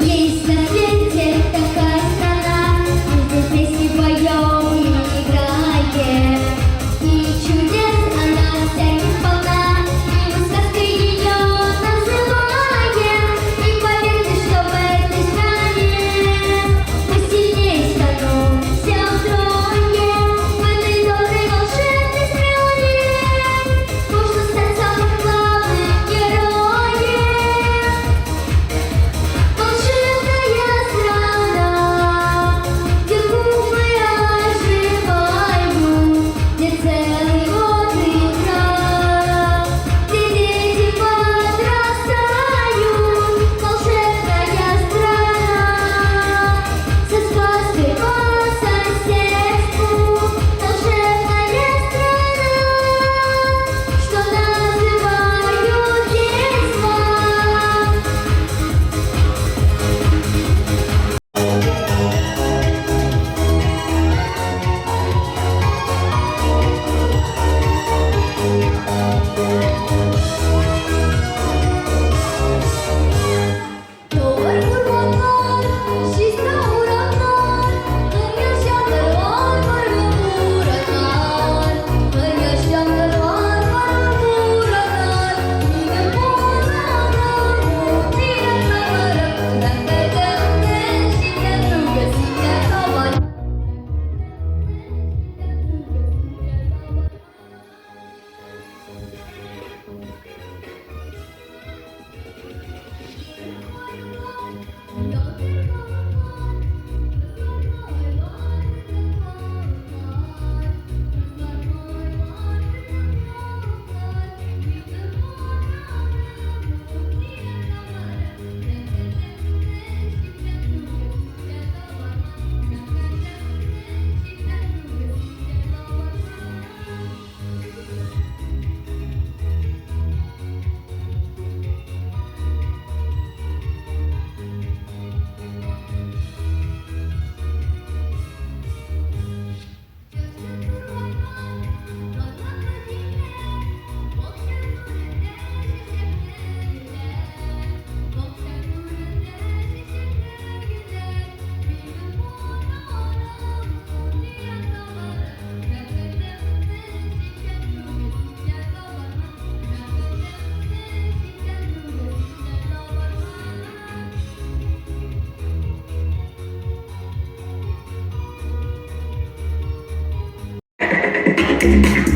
Есть на свете такая страна, где песни поем и играем, и чудес она всяких полна, и мы сказкой ее называем. И поверьте, что в этой стране мы сильнее становимся вдвоем. В этой доброй волшебной стране можно стать самым главным героем. Волшебная страна, где буквы оживают, где целый год игра, где дети подрастают. Волшебная страна, со сказкой по соседству. Волшебная страна, что называют детство. Doğar kurbanlar, şişte uğranlar, tüm yaşayanlar var, varım uğranar. Tüm yaşayanlar var, varım uğranar. Yine buğranım, diyen varım. Ben bedemden, şişten rügesinden kavar. Thank